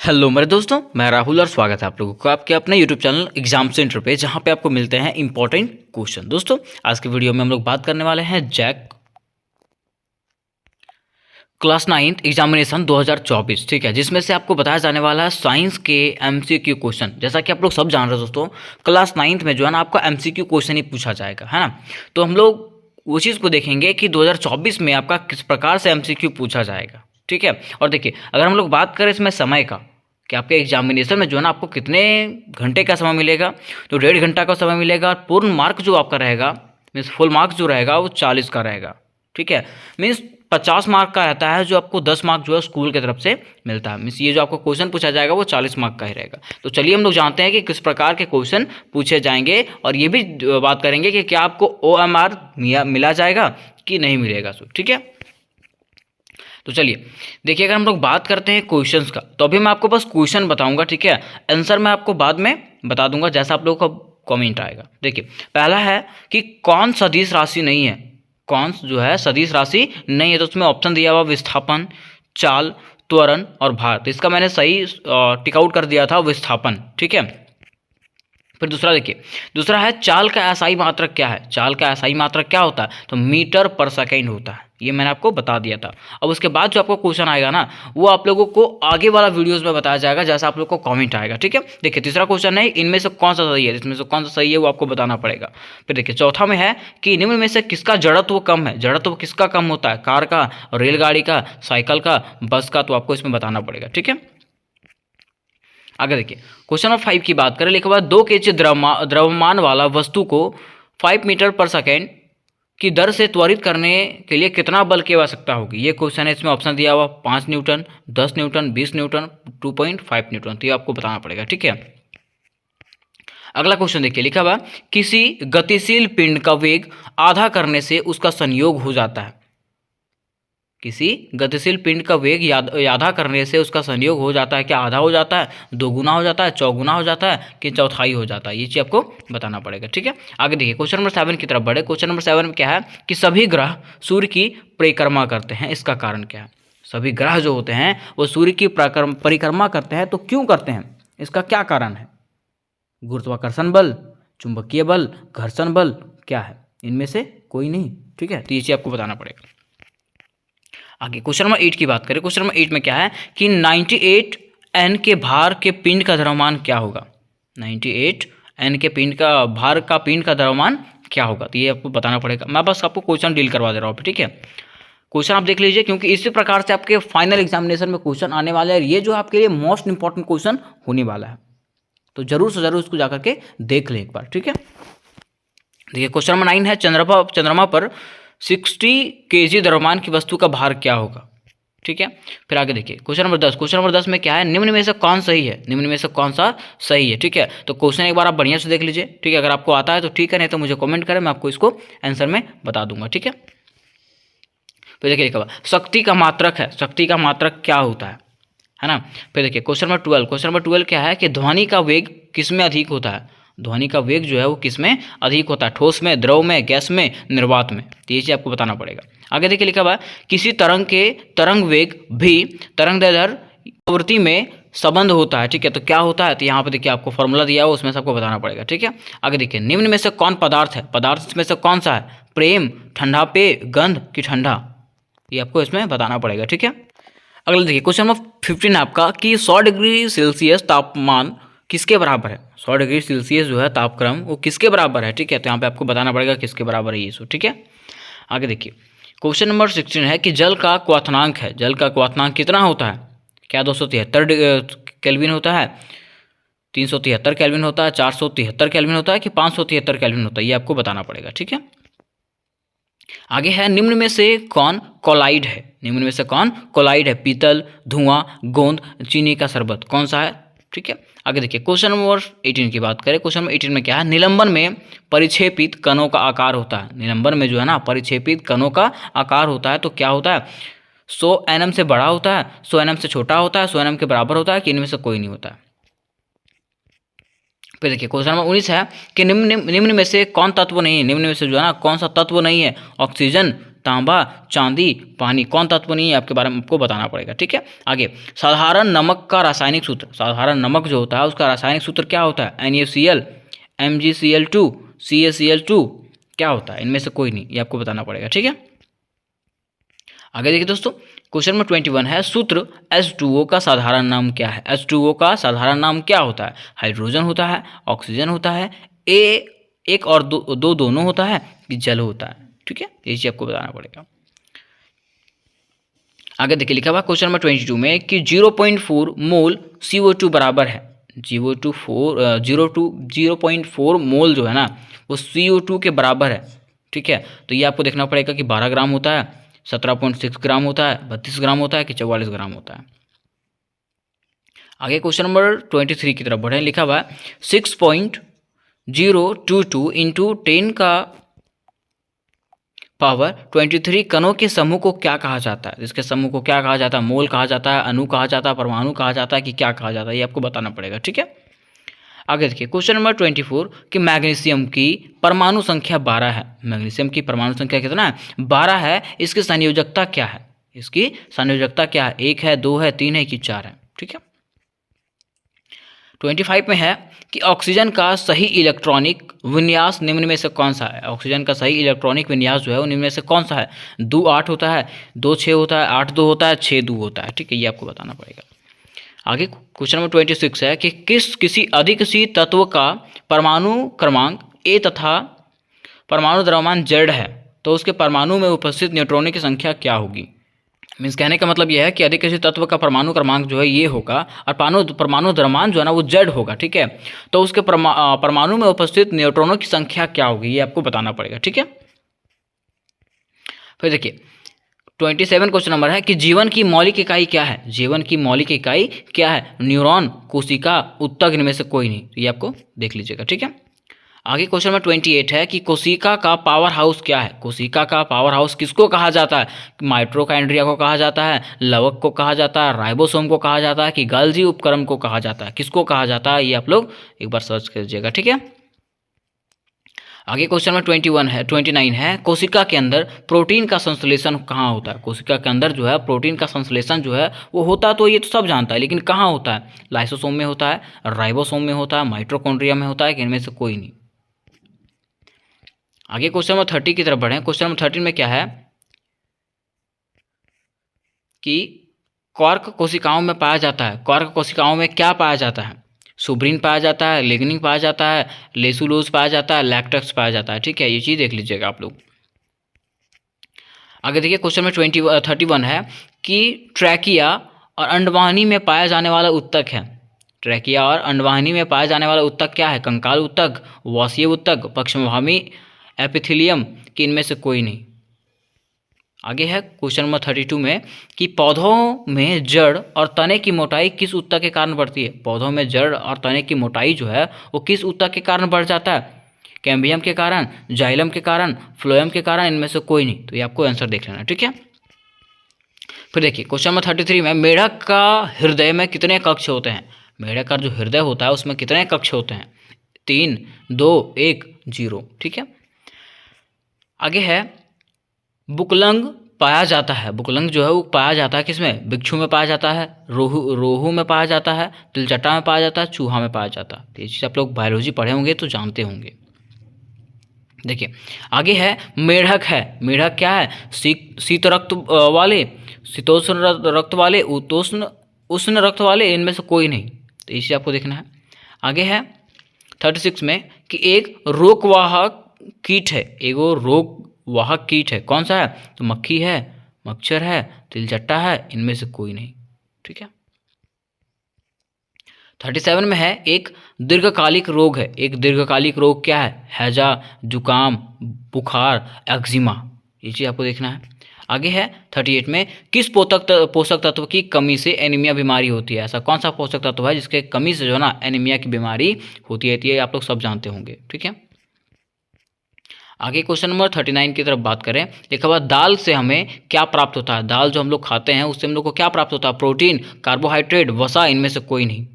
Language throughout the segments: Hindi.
हेलो मेरे दोस्तों, मैं राहुल और स्वागत है आप लोगों को आपके अपने यूट्यूब चैनल एग्जाम सेंटर पे, जहां पे आपको मिलते हैं इंपॉर्टेंट क्वेश्चन। दोस्तों, आज की वीडियो में हम लोग बात करने वाले हैं जैक क्लास 9 एग्जामिनेशन 2024, ठीक है, जिसमें से आपको बताया जाने वाला है साइंस के एमसीक्यू क्वेश्चन। जैसा कि आप लोग सब जान रहे हो दोस्तों, क्लास 9 में जो है ना आपका एमसीक्यू क्वेश्चन ही पूछा जाएगा, है ना। तो हम लोग वो चीज़ को देखेंगे कि 2024 में आपका किस प्रकार से एमसीक्यू पूछा जाएगा, ठीक है। और देखिए, अगर हम लोग बात करें इसमें समय का कि आपके एग्जामिनेशन में जो है ना आपको कितने घंटे का समय मिलेगा, तो 1.5 घंटा का समय मिलेगा। और पूर्ण मार्क जो आपका रहेगा, मीन्स फुल मार्क जो रहेगा वो 40 का रहेगा, ठीक है। मीन्स 50 मार्क का रहता है, जो आपको 10 मार्क जो है स्कूल की तरफ से मिलता है। मीन्स ये जो आपको क्वेश्चन पूछा जाएगा वो 40 मार्क का ही रहेगा। तो चलिए हम लोग जानते हैं कि किस प्रकार के क्वेश्चन पूछे जाएंगे, और ये भी बात करेंगे कि क्या आपको OMR मिला जाएगा कि नहीं मिलेगा, ठीक है। तो चलिए देखिए, अगर हम लोग बात करते हैं क्वेश्चंस का, तो अभी मैं आपको बस क्वेश्चन बताऊंगा, ठीक है। आंसर मैं आपको बाद में बता दूंगा जैसा आप लोगों का कमेंट आएगा। देखिए, पहला है कि कौन सदिश राशि नहीं है, कौन जो है सदिश राशि नहीं है। तो उसमें ऑप्शन दिया हुआ विस्थापन, चाल, त्वरण और भार। तो इसका मैंने सही टिक आउट कर दिया था, विस्थापन, ठीक है। फिर दूसरा देखिए, दूसरा है चाल का एसआई मात्रक क्या है। चाल का एसआई मात्रक क्या होता है, तो मीटर पर सेकेंड होता है। ये मैंने आपको बता दिया था। अब उसके बाद जो आपको क्वेश्चन आएगा ना, वो आप लोगों को आगे वाला वीडियोस में बताया जाएगा, जैसा आप लोग को कमेंट आएगा, ठीक है। देखिए, तीसरा क्वेश्चन है इनमें से कौन सा सही है, इसमें से कौन सा सही है वो आपको बताना पड़ेगा। फिर देखिए, चौथा में है कि निम्न में से किसका जड़त्व कम है। जड़त्व किसका कम होता है, कार का, रेलगाड़ी का, साइकिल का, बस का। तो आपको इसमें बताना पड़ेगा, ठीक है। आगे देखिए, क्वेश्चन नंबर 5 की बात करें, लिखा हुआ 2 kg द्रव्यमान वाला वस्तु को 5 मीटर पर सेकेंड की दर से त्वरित करने के लिए कितना बल की आवश्यकता होगी। ये क्वेश्चन है, इसमें ऑप्शन दिया हुआ 5 न्यूटन, 10 न्यूटन, 20 न्यूटन, 2.5 न्यूटन। तो ये आपको बताना पड़ेगा, ठीक है। अगला क्वेश्चन देखिए, लिखा हुआ किसी गतिशील पिंड का वेग आधा करने से उसका संयोग हो जाता है। किसी गतिशील पिंड का वेग आधा करने से उसका संयोग हो जाता है। क्या आधा हो जाता है, दोगुना हो जाता है, चौगुना हो जाता है, कि चौथाई हो जाता है। ये चीज़ आपको बताना पड़ेगा, ठीक है। आगे देखिए, क्वेश्चन नंबर 7 की तरफ बढ़े। क्वेश्चन नंबर 7 में क्या है कि सभी ग्रह सूर्य की परिक्रमा करते हैं, इसका कारण क्या है। सभी ग्रह जो होते हैं वो सूर्य की परिक्रमा करते हैं, तो क्यों करते हैं, इसका क्या कारण है। गुरुत्वाकर्षण बल, चुंबकीय बल, घर्षण बल, क्या है, इनमें से कोई नहीं, ठीक है। तो ये चीज़ आपको बताना पड़ेगा। आगे क्वेश्चन नंबर 8 की बात करें। क्वेश्चन नंबर 8 में क्या है कि 98 N के भार के पिंड का द्रव्यमान क्या होगा। 98 N के पिंड का भार का पिंड का द्रव्यमान क्या होगा। तो ये आपको बताना पड़ेगा। मैं बस आपको क्वेश्चन डील करवा दे रहा हूँ, ठीक है। क्वेश्चन आप देख लीजिए, क्योंकि इसी प्रकार से आपके फाइनल एग्जामिनेशन में क्वेश्चन आने वाला है। ये जो आपके लिए मोस्ट इंपॉर्टेंट क्वेश्चन होने वाला है, तो जरूर से जरूर इसको जाकर के देख ले एक बार, ठीक है। देखिए, क्वेश्चन नंबर 9 है चंद्रमा पर 60 kg द्रव्यमान की वस्तु का भार क्या होगा, ठीक है। फिर आगे देखिए, क्वेश्चन नंबर 10। क्वेश्चन नंबर 10 में क्या है, निम्न में से कौन सही है, निम्न में से कौन सा सही है, ठीक है। तो क्वेश्चन एक बार आप बढ़िया से देख लीजिए, ठीक है। अगर आपको आता है तो ठीक है, नहीं तो मुझे कमेंट करें, मैं आपको इसको आंसर में बता दूंगा, ठीक है। फिर देखिए, लिखा हुआ शक्ति का मात्रक है। शक्ति का मात्रक क्या होता है ना। फिर देखिए, क्वेश्चन नंबर 12। क्वेश्चन नंबर 12 क्या है कि ध्वनि का वेग किसमें अधिक होता है। ध्वनि का वेग जो है वो किसमें अधिक होता है, ठोस में, द्रव में, गैस में, निर्वात में। तो ये चीज़ आपको बताना पड़ेगा। आगे देखिए, लिखा हुआ है किसी तरंग के तरंग वेग भी तरंगदैर्ध्य आवृत्ति में संबंध होता है, ठीक है। तो क्या होता है, तो यहाँ पे देखिए आपको फॉर्मूला दिया हुआ, उसमें से आपको बताना पड़ेगा, ठीक है। आगे देखिए, निम्न में से कौन पदार्थ है, पदार्थ में से कौन सा है, प्रेम, ठंडा पेय, गंध की ठंडा। ये आपको इसमें बताना पड़ेगा, ठीक है। अगला देखिए, क्वेश्चन नंबर 15 आपका कि 100 डिग्री सेल्सियस तापमान किसके बराबर है। 100 डिग्री सेल्सियस जो है तापक्रम, वो किसके बराबर है, ठीक है। तो यहाँ पे आपको बताना पड़ेगा किसके बराबर है ये सो, ठीक है। आगे देखिए, क्वेश्चन नंबर 16 है कि जल का क्वथनांक है। जल का क्वथनांक कितना होता है, क्या 273 केल्विन होता है, 373 केल्विन होता है, 473 केल्विन होता है, कि 573 केल्विन होता है। ये आपको बताना पड़ेगा, ठीक है। आगे है, निम्न में से कौन कोलाइड है। निम्न में से कौन कोलाइड है, पीतल, धुआं, गोंद, चीनी का शरबत, कौन सा है, ठीक है। आगे देखिए, क्वेश्चन नंबर 18 की बात करें। क्वेश्चन नंबर 18 में क्या है, निलंबन में परिक्षेपित कणों का आकार होता है। निलंबन में जो है ना परिक्षेपित कणों का आकार होता है, तो क्या होता है, 100 nm से बड़ा होता है, 100 nm से छोटा होता है, 100 nm के बराबर होता है, कि इनमें से कोई नहीं होता है। फिर देखिए, क्वेश्चन नंबर 19 है कि निम्न में से कौन तत्व नहीं है। निम्न में से जो है ना कौन सा तत्व नहीं है, ऑक्सीजन, तांबा, चांदी, पानी। कौन तत्व नहीं है आपके बारे में आपको बताना पड़ेगा। ठीक है, आगे साधारण नमक का रासायनिक सूत्र, साधारण नमक जो होता है उसका रासायनिक सूत्र क्या होता है? NaCl, MgCl2, CaCl2, क्या होता है? इनमें से कोई नहीं, ये आपको बताना पड़ेगा। ठीक है, आगे देखिए दोस्तों, क्वेश्चन नंबर 21 है, सूत्र H2O का साधारण नाम क्या है? H2O का साधारण नाम क्या होता है? हाइड्रोजन होता है, ऑक्सीजन होता है, एक और दो दोनों होता है, कि जल होता है? ठीक है, ये चीज आपको बताना पड़ेगा। आगे देखिए लिखा हुआ क्वेश्चन नंबर 22 में कि 0.4 मोल CO2 बराबर है, 0.4 मोल जो है ना वो CO2 के बराबर है। ठीक है, तो ये आपको देखना पड़ेगा कि 12 ग्राम होता है, 17.6 ग्राम होता है, 32 ग्राम होता है, कि 44 ग्राम होता है। आगे क्वेश्चन नंबर 23 की तरफ बढ़े, लिखा हुआ है 6.022 इंटू 10 का पावर 23 कणों के समूह को क्या कहा जाता है? इसके समूह को क्या कहा जाता है? मोल कहा जाता है, अणु कहा जाता है, परमाणु कहा जाता है, कि क्या कहा जाता है? ये आपको बताना पड़ेगा। ठीक है, आगे देखिए क्वेश्चन नंबर 24 कि मैग्नीशियम की परमाणु संख्या 12 है। मैग्नीशियम की परमाणु संख्या कितना है? 12 है। इसकी संयोजकता क्या है? इसकी संयोजकता क्या है? 1 है, 2 है, 3 है, कि 4 है? ठीक है, 25 में है कि ऑक्सीजन का सही इलेक्ट्रॉनिक विन्यास निम्न में से कौन सा है? ऑक्सीजन का सही इलेक्ट्रॉनिक विन्यास जो है वो निम्न में से कौन सा है? 2-8 होता है, 2-6 होता है, 8-2 होता है, 6-2 होता है। ठीक है, ये आपको बताना पड़ेगा। आगे क्वेश्चन नंबर 26 है कि किसी अधिकसी तत्व का परमाणु क्रमांक A तथा परमाणु द्रव्यमान Z है तो उसके परमाणु में उपस्थित न्यूट्रॉनों की संख्या क्या होगी? मीन्स कहने का मतलब यह है कि अधिक किसी तत्व का परमाणु क्रमांक जो है ये होगा और परमाणु द्रव्यमान जो है ना वो Z होगा। ठीक है, तो उसके परमाणु में उपस्थित न्यूट्रॉनों की संख्या क्या होगी? ये आपको बताना पड़ेगा। ठीक है, फिर देखिए 27 क्वेश्चन नंबर है कि जीवन की मौलिक इकाई क्या है? जीवन की मौलिक इकाई क्या है? न्यूरॉन, कोशिका, उत्तक, इनमें से कोई नहीं। तो ये आपको देख लीजिएगा। ठीक है, आगे क्वेश्चन नंबर 28 है कि कोशिका का पावर हाउस क्या है? कोशिका का पावर हाउस किसको कहा जाता है? माइटोकॉन्ड्रिया को कहा जाता है, लवक को कहा जाता है, राइबोसोम को कहा जाता है, कि गाल्जी उपकरण को कहा जाता है? किसको कहा जाता है ये आप लोग एक बार सर्च कर लीजिएगा। ठीक है, आगे क्वेश्चन नंबर 29 है कोशिका के अंदर प्रोटीन का संश्लेषण कहाँ होता है? कोशिका के अंदर जो है प्रोटीन का संश्लेषण जो है वो होता तो ये तो सब जानता है, लेकिन कहाँ होता है? लाइसोसोम में होता है, राइबोसोम में होता है, माइटोकॉन्ड्रिया में होता है, कि इनमें से कोई नहीं? आगे क्वेश्चन नंबर 30 की तरफ बढ़े। क्वेश्चन नंबर 13 में क्या है कि क्वार्क कोशिकाओं में पाया जाता है। क्वार्क कोशिकाओं में क्या पाया जाता है? सुब्रीन पाया जाता है, लिग्निन पाया जाता है, लेसुलोज पाया जाता है, लैक्टेक्स पाया जाता है। ठीक है, ये चीज़ देख लीजिएगा आप लोग। आगे देखिए क्वेश्चन में 31 है कि ट्रैकिया और अंडवाहिनी में पाया जाने वाला उत्तक है। ट्रैकिया और अंडवाहिनी में पाया जाने वाला उत्तक क्या है? कंकाल उत्तक, वासीय उत्तक, पक्षवामी एपिथेलियम, कि इनमें से कोई नहीं? आगे है क्वेश्चन नंबर 32 में कि पौधों में जड़ और तने की मोटाई किस उत्तक के कारण बढ़ती है? पौधों में जड़ और तने की मोटाई जो है वो किस उत्तक के कारण बढ़ जाता है? कैम्बियम के कारण, जाइलम के कारण, फ्लोएम के कारण, इनमें से कोई नहीं? तो ये आपको आंसर देख लेना। ठीक है, फिर देखिए क्वेश्चन नंबर 33 में मेढक का हृदय में कितने कक्ष होते हैं? मेढक का जो हृदय होता है उसमें कितने कक्ष होते हैं? 3, 2, 1, 0। ठीक है, आगे है बुकलंग पाया जाता है। बुकलंग जो है वो पाया जाता है किसमें? बिच्छू में पाया जाता है, रोहू में पाया जाता है, तिलचट्टा में पाया जाता है, चूहा में पाया जाता है। ये चीज़ आप लोग बायोलॉजी पढ़े होंगे तो जानते होंगे। देखिए आगे है मेढक है। मेढक क्या है? शीत रक्त वाले, शीतोष्ण रक्त वाले, उष्ण रक्त वाले, इनमें से कोई नहीं? तो इसे आपको देखना है। आगे है 36 में कि एक रोगवाहक कीट है। एगो रोगवाहक कीट है, कौन सा है? तो मक्खी है, मच्छर है, तिलचट्टा है, इनमें से कोई नहीं। ठीक है, 37 में है एक दीर्घकालिक रोग है। एक दीर्घकालिक रोग क्या है? हैजा, जुकाम, बुखार, एक्जिमा। ये चीज़ आपको देखना है। आगे है 38 में किस पोषक तत्व की कमी से एनीमिया बीमारी होती है? ऐसा कौन सा पोषक तत्व है जिसके कमी से जो है ना एनीमिया की बीमारी होती है? ये आप लोग सब जानते होंगे। ठीक है, आगे क्वेश्चन नंबर 39 की तरफ बात करें, लिखा हुआ दाल से हमें क्या प्राप्त होता है? दाल जो हम लोग खाते हैं उससे हम लोग को क्या प्राप्त होता है? प्रोटीन, कार्बोहाइड्रेट, वसा, इनमें से कोई नहीं?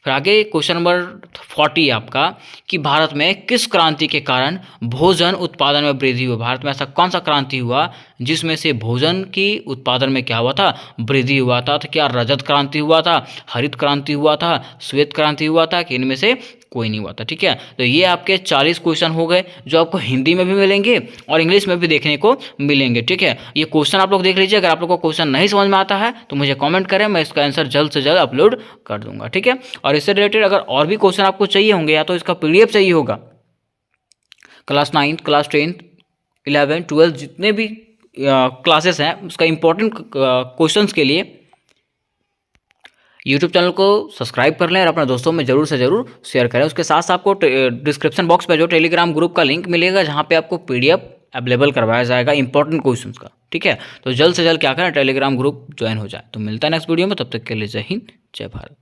फिर आगे क्वेश्चन नंबर 40 आपका कि भारत में किस क्रांति के कारण भोजन उत्पादन में वृद्धि हुई। भारत में ऐसा कौन सा क्रांति हुआ जिसमें से भोजन की उत्पादन में क्या हुआ था, वृद्धि हुआ था। तो क्या रजत क्रांति हुआ था, हरित क्रांति हुआ था, श्वेत क्रांति हुआ था, कि इनमें से कोई नहीं हुआ था। ठीक है, तो ये आपके 40 क्वेश्चन हो गए जो आपको हिंदी में भी मिलेंगे और इंग्लिश में भी देखने को मिलेंगे। ठीक है, ये क्वेश्चन आप लोग देख लीजिए। अगर आप लोग को क्वेश्चन नहीं समझ में आता है तो मुझे कमेंट करें, मैं इसका आंसर जल्द से जल्द अपलोड कर दूंगा। ठीक है, और इससे रिलेटेड अगर और भी क्वेश्चन आपको चाहिए होंगे या तो इसका PDF चाहिए होगा, क्लास 9, क्लास 10, 11, 12 जितने भी क्लासेस हैं उसका इंपॉर्टेंट क्वेश्चंस के लिए यूट्यूब चैनल को सब्सक्राइब कर लें और अपने दोस्तों में ज़रूर से ज़रूर शेयर करें। उसके साथ साथ आपको डिस्क्रिप्शन बॉक्स में जो टेलीग्राम ग्रुप का लिंक मिलेगा जहाँ पे आपको PDF अवेलेबल करवाया जाएगा इंपॉर्टेंट क्वेश्चंस का। ठीक है, तो जल्द से जल्द क्या करें, टेलीग्राम ग्रुप ज्वाइन हो जाए। तो मिलता है नेक्स्ट वीडियो में, तब तक के लिए जय हिंद, जय भारत।